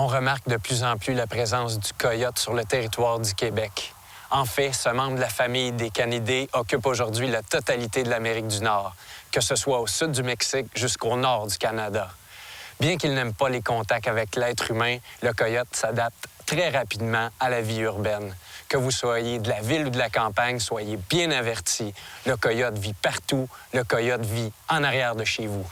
On remarque de plus en plus la présence du coyote sur le territoire du Québec. En fait, ce membre de la famille des canidés occupe aujourd'hui la totalité de l'Amérique du Nord, que ce soit au sud du Mexique jusqu'au nord du Canada. Bien qu'il n'aime pas les contacts avec l'être humain, le coyote s'adapte très rapidement à la vie urbaine. Que vous soyez de la ville ou de la campagne, soyez bien avertis. Le coyote vit partout. Le coyote vit en arrière de chez vous.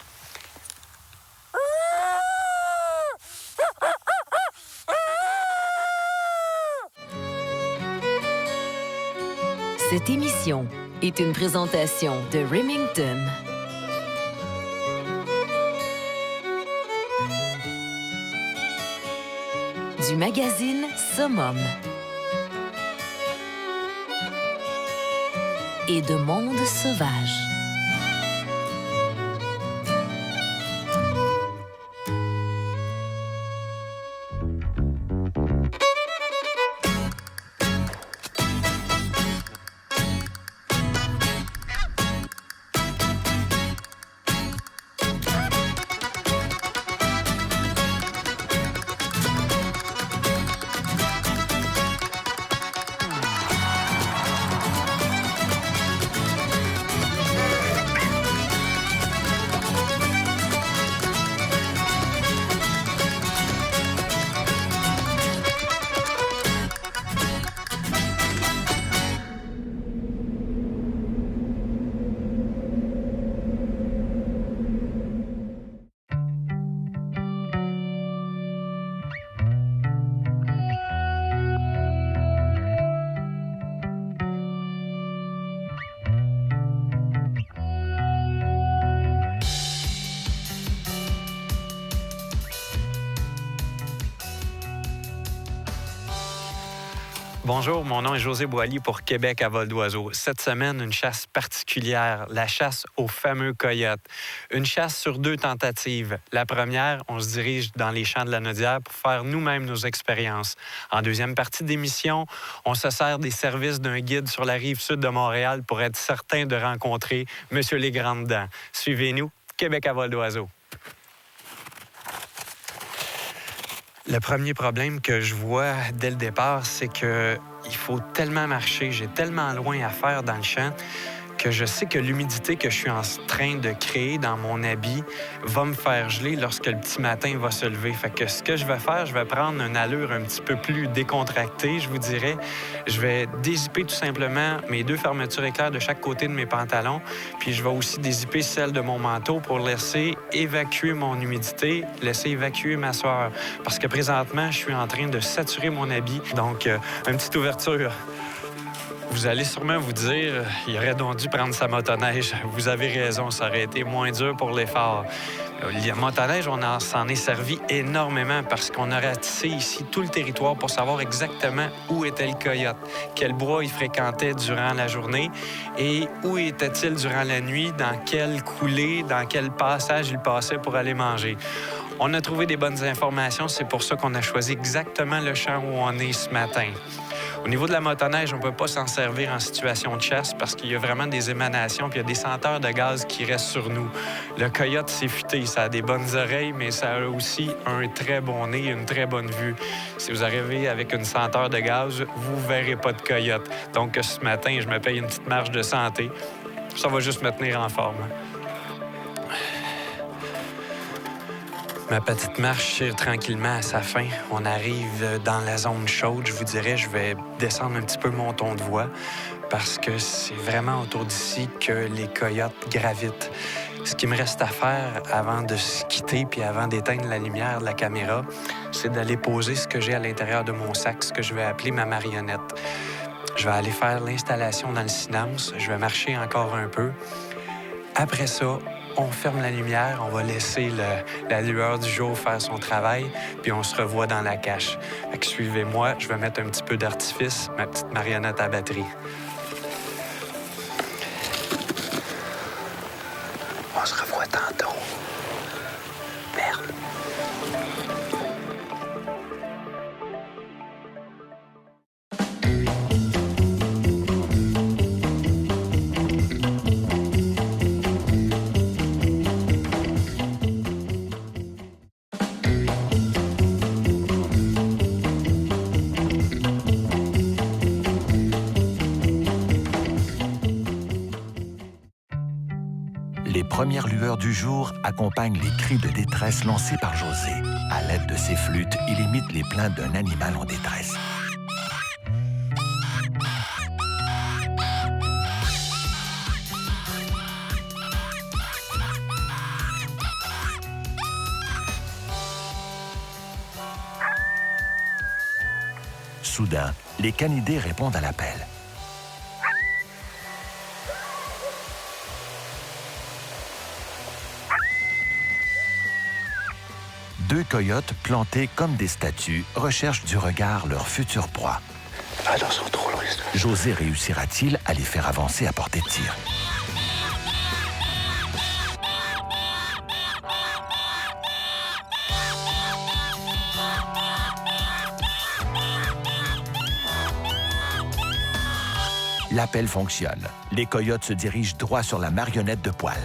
Cette émission est une présentation de Remington. Du magazine Summum. Et de Monde sauvage. Bonjour, mon nom est José Boilly pour Québec à vol d'oiseau. Cette semaine, une chasse particulière, la chasse au fameux coyote. Une chasse sur 2 tentatives. La première, on se dirige dans les champs de la Naudière pour faire nous-mêmes nos expériences. En deuxième partie d'émission, on se sert des services d'un guide sur la rive sud de Montréal pour être certain de rencontrer M. Les Grandes Dents. Suivez-nous, Québec à vol d'oiseau. Le premier problème que je vois dès le départ, c'est que il faut tellement marcher, j'ai tellement loin à faire dans le champ que je sais que l'humidité que je suis en train de créer dans mon habit va me faire geler lorsque le petit matin va se lever. Fait que ce que je vais faire, je vais prendre une allure un petit peu plus décontractée, je vous dirais. Je vais dézipper tout simplement mes 2 fermetures éclairs de chaque côté de mes pantalons, puis je vais aussi dézipper celle de mon manteau pour laisser évacuer mon humidité, laisser évacuer ma sueur. Parce que présentement, je suis en train de saturer mon habit. Donc, une petite ouverture. Vous allez sûrement vous dire, il aurait donc dû prendre sa motoneige. Vous avez raison, ça aurait été moins dur pour l'effort. La motoneige, on s'en est servi énormément parce qu'on a ratissé ici tout le territoire pour savoir exactement où était le coyote, quel bois il fréquentait durant la journée et où était-il durant la nuit, dans quelle coulée, dans quel passage il passait pour aller manger. On a trouvé des bonnes informations, c'est pour ça qu'on a choisi exactement le champ où on est ce matin. Au niveau de la motoneige, on ne peut pas s'en servir en situation de chasse parce qu'il y a vraiment des émanations puis il y a des senteurs de gaz qui restent sur nous. Le coyote, c'est futé. Ça a des bonnes oreilles, mais ça a aussi un très bon nez et une très bonne vue. Si vous arrivez avec une senteur de gaz, vous ne verrez pas de coyote. Donc, ce matin, je me paye une petite marge de santé. Ça va juste me tenir en forme. Ma petite marche tire tranquillement à sa fin. On arrive dans la zone chaude, je vous dirais. Je vais descendre un petit peu mon ton de voix parce que c'est vraiment autour d'ici que les coyotes gravitent. Ce qui me reste à faire avant de se quitter puis avant d'éteindre la lumière de la caméra, c'est d'aller poser ce que j'ai à l'intérieur de mon sac, ce que je vais appeler ma marionnette. Je vais aller faire l'installation dans le silence. Je vais marcher encore un peu. Après ça, on ferme la lumière, on va laisser la lueur du jour faire son travail, puis on se revoit dans la cache. Fait que suivez-moi, je vais mettre un petit peu d'artifice, ma petite marionnette à batterie. On se revoit tantôt. Merde. premières lueurs du jour accompagnent les cris de détresse lancés par José. À l'aide de ses flûtes, il imite les plaintes d'un animal en détresse. Soudain, les canidés répondent à l'appel. Deux coyotes plantés comme des statues recherchent du regard leur future proie. Attention, trop loin. José réussira-t-il à les faire avancer à portée de tir? L'appel fonctionne. Les coyotes se dirigent droit sur la marionnette de poil.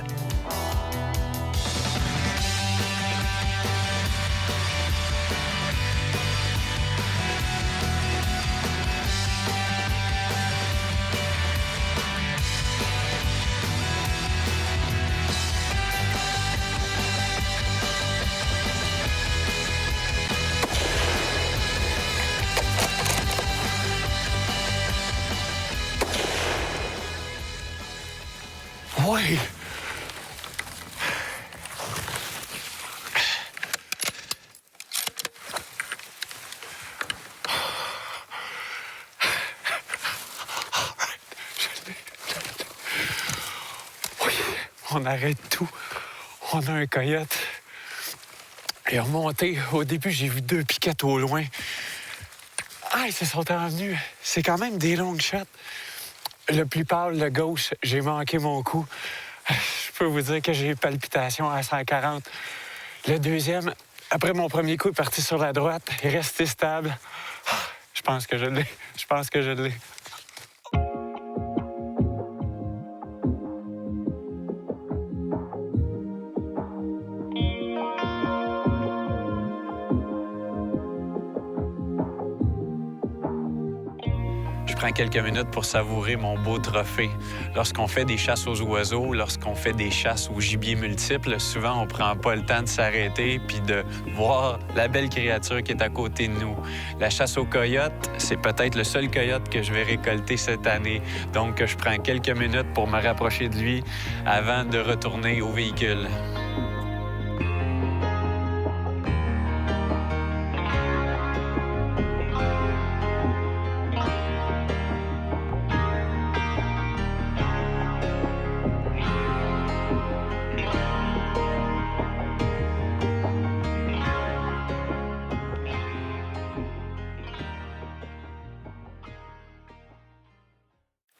Oui! Oui, on arrête tout. On a un coyote. Et remonté, au début, j'ai vu deux piquettes au loin. Ah, ils se sont envenus. C'est quand même des longues shots. Le plus pâle, le gauche, j'ai manqué mon coup. Je peux vous dire que j'ai eu palpitation à 140. Le deuxième, après mon premier coup, est parti sur la droite, est resté stable. Je pense que je l'ai. Je pense que je l'ai. Je prends quelques minutes pour savourer mon beau trophée. Lorsqu'on fait des chasses aux oiseaux, lorsqu'on fait des chasses au gibier multiples, souvent on prend pas le temps de s'arrêter puis de voir la belle créature qui est à côté de nous. La chasse aux coyotes, c'est peut-être le seul coyote que je vais récolter cette année. Donc, je prends quelques minutes pour me rapprocher de lui avant de retourner au véhicule.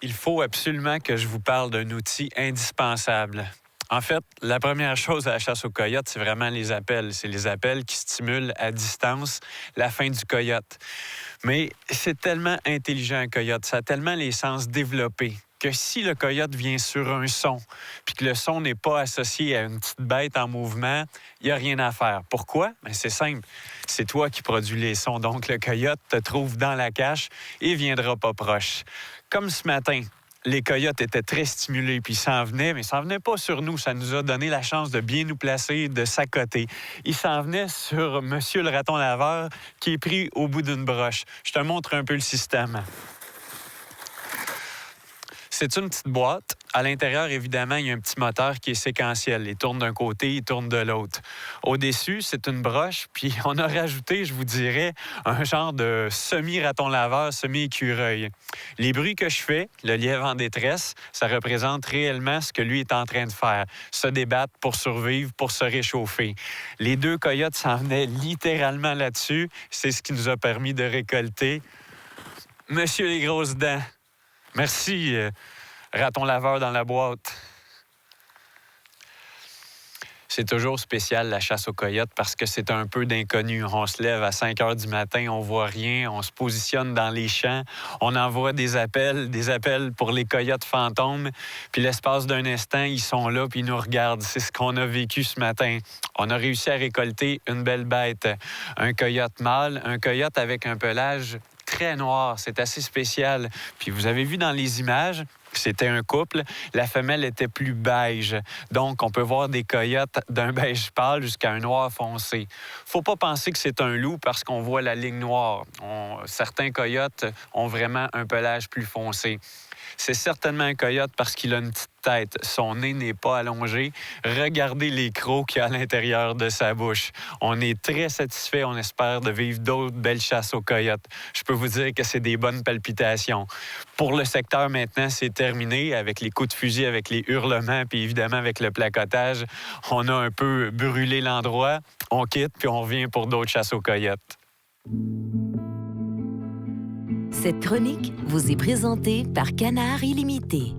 Il faut absolument que je vous parle d'un outil indispensable. En fait, la première chose à la chasse aux coyotes, c'est vraiment les appels. C'est les appels qui stimulent à distance la faim du coyote. Mais c'est tellement intelligent, un coyote. Ça a tellement les sens développés que si le coyote vient sur un son, puis que le son n'est pas associé à une petite bête en mouvement, il n'y a rien à faire. Pourquoi? Bien, c'est simple. C'est toi qui produis les sons. Donc, le coyote te trouve dans la cache et ne viendra pas proche. Comme ce matin, les coyotes étaient très stimulés, puis ils s'en venaient, mais ils s'en venaient pas sur nous. Ça nous a donné la chance de bien nous placer, de s'accoter. Ils s'en venaient sur Monsieur le raton laveur, qui est pris au bout d'une broche. Je te montre un peu le système. C'est une petite boîte. À l'intérieur, évidemment, il y a un petit moteur qui est séquentiel. Il tourne d'un côté, il tourne de l'autre. Au-dessus, c'est une broche, puis on a rajouté, je vous dirais, un genre de semi-raton laveur, semi-écureuil. Les bruits que je fais, le lièvre en détresse, ça représente réellement ce que lui est en train de faire. Se débattre pour survivre, pour se réchauffer. Les deux coyotes s'en venaient littéralement là-dessus. C'est ce qui nous a permis de récolter Monsieur les grosses dents. Merci, raton laveur dans la boîte. C'est toujours spécial, la chasse aux coyotes, parce que c'est un peu d'inconnu. On se lève à 5 heures du matin, on voit rien, on se positionne dans les champs, on envoie des appels pour les coyotes fantômes, puis l'espace d'un instant, ils sont là, puis ils nous regardent. C'est ce qu'on a vécu ce matin. On a réussi à récolter une belle bête, un coyote mâle, un coyote avec un pelage très noir. C'est assez spécial. Puis vous avez vu dans les images, C'était un couple. La femelle était plus beige. Donc, on peut voir des coyotes d'un beige pâle jusqu'à un noir foncé. Faut pas penser que c'est un loup parce qu'on voit la ligne noire. Certains coyotes ont vraiment un pelage plus foncé. C'est certainement un coyote parce qu'il a une petite tête. Son nez n'est pas allongé. Regardez les crocs qu'il y a à l'intérieur de sa bouche. On est très satisfait. On espère de vivre d'autres belles chasses aux coyotes. Je peux vous dire que c'est des bonnes palpitations. Pour le secteur maintenant, c'est terminé avec les coups de fusil, avec les hurlements, puis évidemment avec le placotage. On a un peu brûlé l'endroit. On quitte, puis on revient pour d'autres chasses aux coyotes. Cette chronique vous est présentée par Canard Illimité.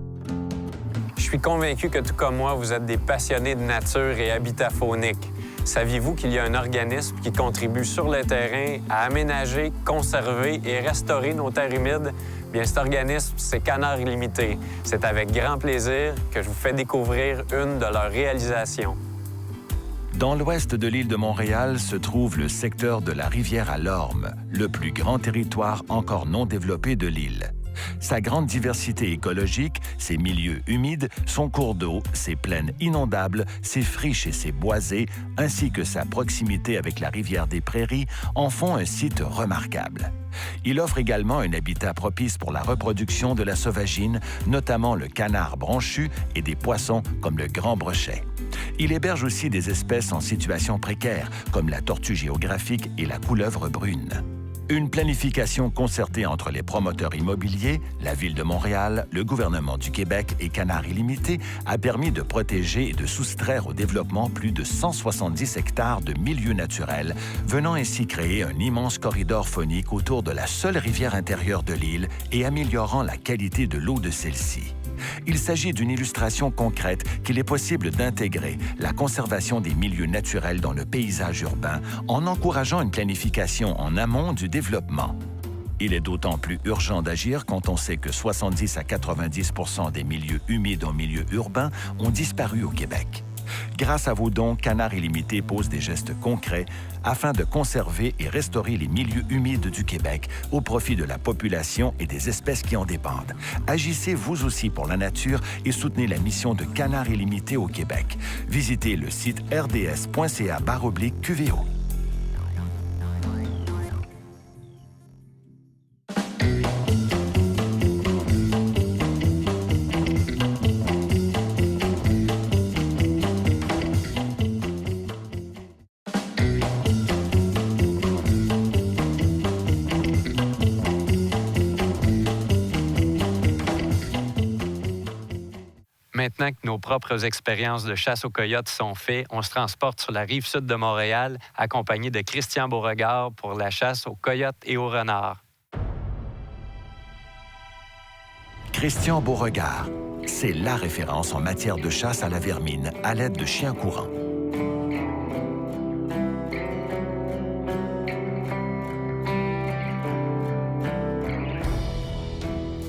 Je suis convaincu que tout comme moi, vous êtes des passionnés de nature et habitat faunique. Saviez-vous qu'il y a un organisme qui contribue sur le terrain à aménager, conserver et restaurer nos terres humides? Bien, cet organisme, c'est Canard Illimité. C'est avec grand plaisir que je vous fais découvrir une de leurs réalisations. Dans l'ouest de l'île de Montréal se trouve le secteur de la rivière à l'Orme, le plus grand territoire encore non développé de l'île. Sa grande diversité écologique, ses milieux humides, son cours d'eau, ses plaines inondables, ses friches et ses boisés, ainsi que sa proximité avec la rivière des Prairies, en font un site remarquable. Il offre également un habitat propice pour la reproduction de la sauvagine, notamment le canard branchu et des poissons comme le grand brochet. Il héberge aussi des espèces en situation précaire, comme la tortue géographique et la couleuvre brune. Une planification concertée entre les promoteurs immobiliers, la Ville de Montréal, le gouvernement du Québec et Canard Illimité a permis de protéger et de soustraire au développement plus de 170 hectares de milieux naturels, venant ainsi créer un immense corridor faunique autour de la seule rivière intérieure de l'île et améliorant la qualité de l'eau de celle-ci. Il s'agit d'une illustration concrète qu'il est possible d'intégrer la conservation des milieux naturels dans le paysage urbain en encourageant une planification en amont du développement. Il est d'autant plus urgent d'agir quand on sait que 70 à 90 % des milieux humides en milieu urbain ont disparu au Québec. Grâce à vos dons, Canard Illimité pose des gestes concrets afin de conserver et restaurer les milieux humides du Québec au profit de la population et des espèces qui en dépendent. Agissez vous aussi pour la nature et soutenez la mission de Canard Illimité au Québec. Visitez le site rds.ca/QVO. Maintenant que nos propres expériences de chasse aux coyotes sont faites, on se transporte sur la rive sud de Montréal, accompagné de Christian Beauregard pour la chasse aux coyotes et aux renards. Christian Beauregard, c'est la référence en matière de chasse à la vermine à l'aide de chiens courants.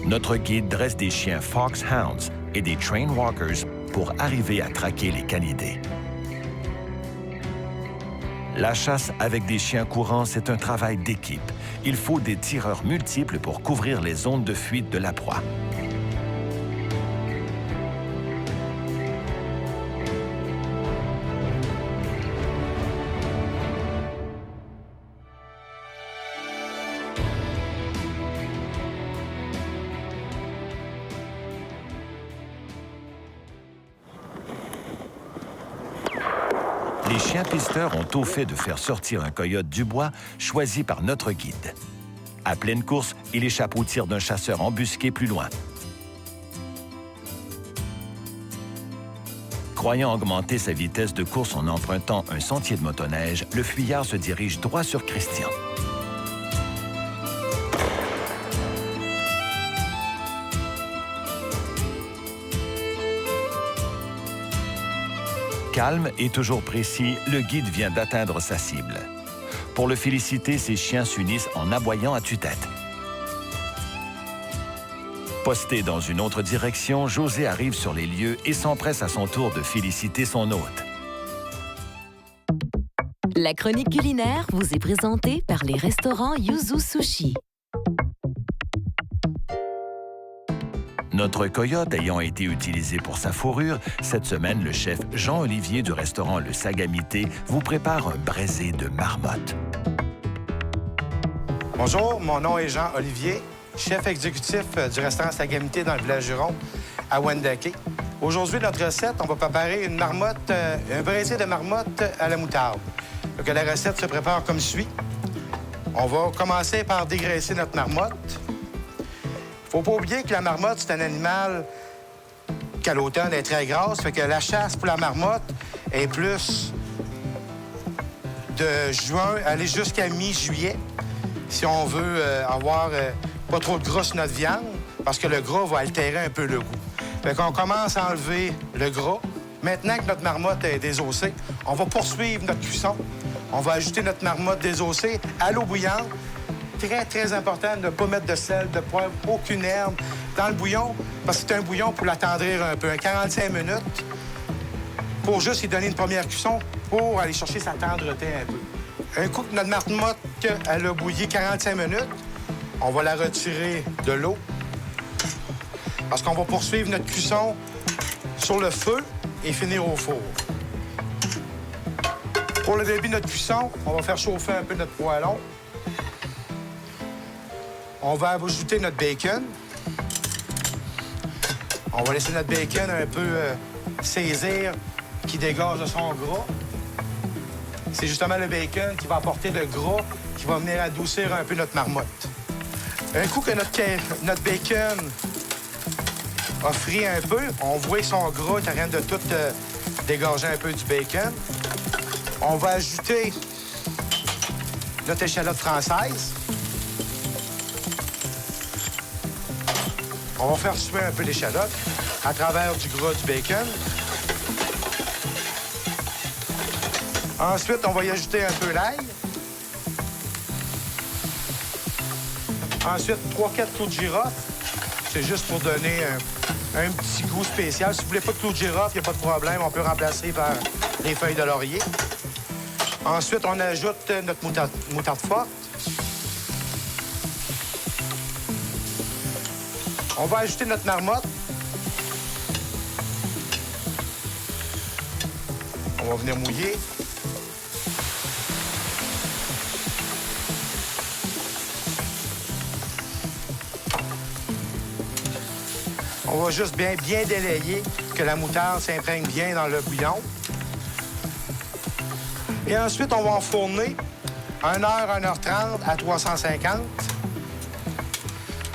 Notre guide dresse des chiens Foxhounds et des Train Walkers pour arriver à traquer les canidés. La chasse avec des chiens courants, c'est un travail d'équipe. Il faut des tireurs multiples pour couvrir les zones de fuite de la proie. Les chiens pisteurs ont au fait de faire sortir un coyote du bois choisi par notre guide. À pleine course, il échappe au tir d'un chasseur embusqué plus loin. Croyant augmenter sa vitesse de course en empruntant un sentier de motoneige, le fuyard se dirige droit sur Christian. Calme et toujours précis, le guide vient d'atteindre sa cible. Pour le féliciter, ses chiens s'unissent en aboyant à tue-tête. Posté dans une autre direction, José arrive sur les lieux et s'empresse à son tour de féliciter son hôte. La chronique culinaire vous est présentée par les restaurants Yuzu Sushi. Notre coyote ayant été utilisé pour sa fourrure, cette semaine, le chef Jean-Olivier du restaurant Le Sagamité vous prépare un braisé de marmotte. Bonjour, mon nom est Jean-Olivier, chef exécutif du restaurant Sagamité dans le village Juron, à Wendake. Aujourd'hui, notre recette, on va préparer une marmotte, un braisé de marmotte à la moutarde. Donc, la recette se prépare comme suit. On va commencer par dégraisser notre marmotte. Faut pas oublier que la marmotte, c'est un animal qu'à l'automne est très grasse, fait que la chasse pour la marmotte est plus de juin, aller jusqu'à mi-juillet, si on veut avoir pas trop de gras sur notre viande, parce que le gras va altérer un peu le goût. Fait qu'on commence à enlever le gras. Maintenant que notre marmotte est désossée, on va poursuivre notre cuisson. On va ajouter notre marmotte désossée à l'eau bouillante. Très, très important de ne pas mettre de sel, de poivre, aucune herbe dans le bouillon, parce que c'est un bouillon pour l'attendrir un peu, 45 minutes, pour juste lui donner une première cuisson, pour aller chercher sa tendreté un peu. Un coup que notre marmotte elle a bouilli 45 minutes, on va la retirer de l'eau, parce qu'on va poursuivre notre cuisson sur le feu et finir au four. Pour le début de notre cuisson, on va faire chauffer un peu notre poêlon. On va ajouter notre bacon. On va laisser notre bacon un peu saisir, qui dégage de son gras. C'est justement le bacon qui va apporter le gras, qui va venir adoucir un peu notre marmotte. Un coup que notre bacon a frit un peu, on voit que son gras est en train de tout dégager un peu du bacon. On va ajouter notre échalote française. On va faire suer un peu l'échalote à travers du gras du bacon. Ensuite, on va y ajouter un peu l'ail. Ensuite, 3-4 clous de girofle. C'est juste pour donner un petit goût spécial. Si vous voulez pas de clous de girofle, il n'y a pas de problème. On peut remplacer par les feuilles de laurier. Ensuite, on ajoute notre moutarde forte. On va ajouter notre marmotte. On va venir mouiller. On va juste bien délayer, que la moutarde s'imprègne bien dans le bouillon. Et ensuite, on va enfourner 1h, 1h30 à 350.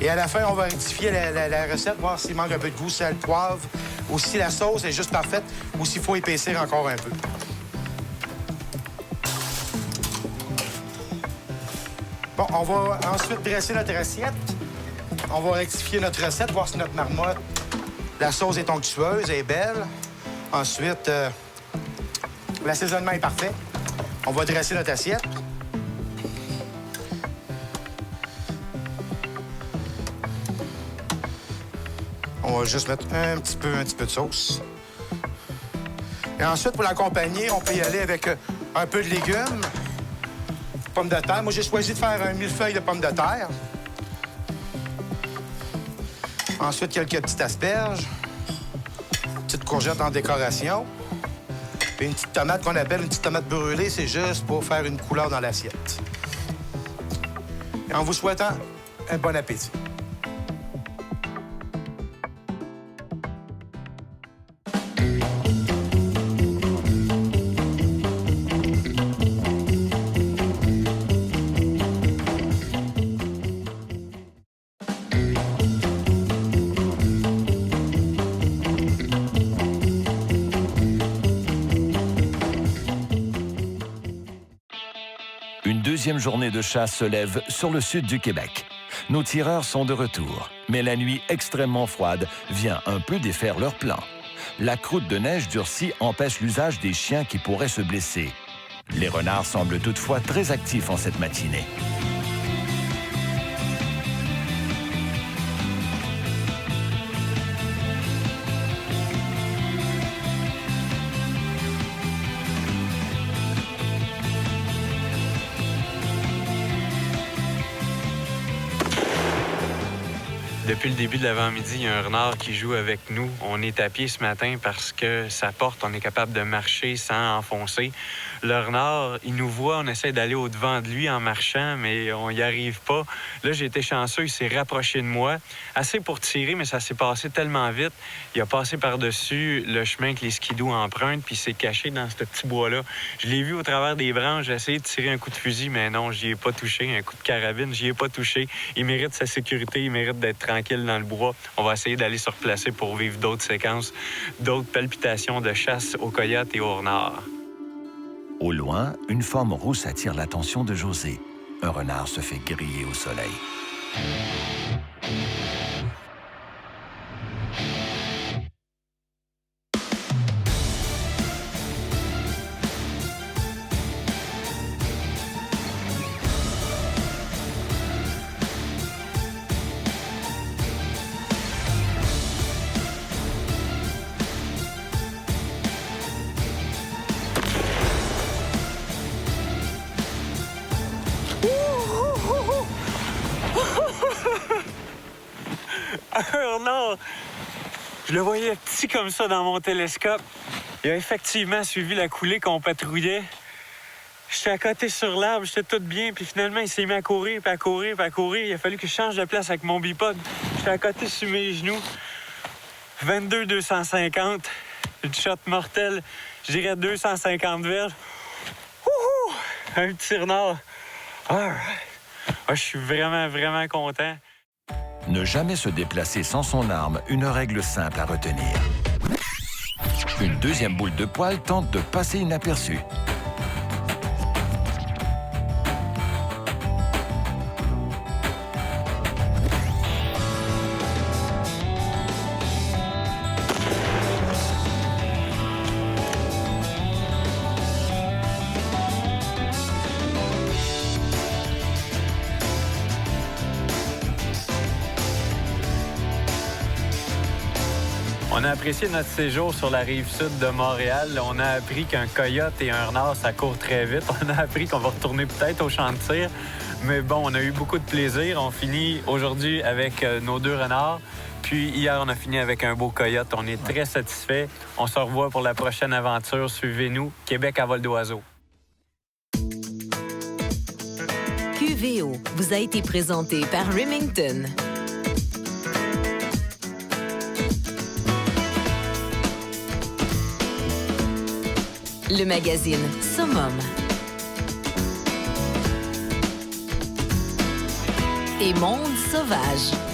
Et à la fin, on va rectifier la recette, voir s'il manque un peu de goût, sel, poivre, ou si la sauce est juste parfaite, ou s'il faut épaissir encore un peu. Bon, on va ensuite dresser notre assiette. On va rectifier notre recette, voir si notre marmotte, la sauce est onctueuse, est belle. Ensuite, l'assaisonnement est parfait. On va dresser notre assiette. On va juste mettre un petit peu de sauce. Et ensuite, pour l'accompagner, on peut y aller avec un peu de légumes, pommes de terre. Moi, j'ai choisi de faire un millefeuille de pommes de terre. Ensuite, quelques petites asperges, petite courgette en décoration. Et une petite tomate qu'on appelle une petite tomate brûlée, c'est juste pour faire une couleur dans l'assiette. Et en vous souhaitant un bon appétit. Une deuxième journée de chasse se lève sur le sud du Québec. Nos tireurs sont de retour, mais la nuit extrêmement froide vient un peu défaire leur plan. La croûte de neige durcie empêche l'usage des chiens qui pourraient se blesser. Les renards semblent toutefois très actifs en cette matinée. Depuis le début de l'avant-midi, il y a un renard qui joue avec nous. On est à pied ce matin parce que sa porte, on est capable de marcher sans enfoncer. Le renard, il nous voit, on essaie d'aller au-devant de lui en marchant, mais on n'y arrive pas. Là, j'ai été chanceux, il s'est rapproché de moi. Assez pour tirer, mais ça s'est passé tellement vite. Il a passé par-dessus le chemin que les skidoo empruntent, puis il s'est caché dans ce petit bois-là. Je l'ai vu au travers des branches, j'ai essayé de tirer un coup de fusil, mais non, j'y ai pas touché. Un coup de carabine, j'y ai pas touché. Il mérite sa sécurité, il mérite d'être tranquille dans le bois. On va essayer d'aller se replacer pour vivre d'autres séquences, d'autres palpitations de chasse aux coyotes et aux renards. Au loin, une forme rousse attire l'attention de José. Un renard se fait griller au soleil. Un renard! Je le voyais petit comme ça dans mon télescope. Il a effectivement suivi la coulée qu'on patrouillait. J'étais à côté sur l'arbre, j'étais tout bien, puis finalement, il s'est mis à courir, puis à courir, puis à courir. Il a fallu que je change de place avec mon bipod. J'étais à côté sur mes genoux. 22-250. Une shot mortelle. Je dirais 250 verges. Wouhou! Un petit renard. Je suis vraiment content. Ne jamais se déplacer sans son arme, une règle simple à retenir. Une deuxième boule de poil tente de passer inaperçue. On a apprécié notre séjour sur la rive sud de Montréal. On a appris qu'un coyote et un renard, ça court très vite. On a appris qu'on va retourner peut-être au champ de tir. Mais bon, on a eu beaucoup de plaisir. On finit aujourd'hui avec nos 2 renards. Puis hier, on a fini avec un beau coyote. On est très satisfaits. On se revoit pour la prochaine aventure. Suivez-nous, Québec à vol d'oiseau. QVO vous a été présenté par Remington. Le magazine Summum. Et Monde sauvage.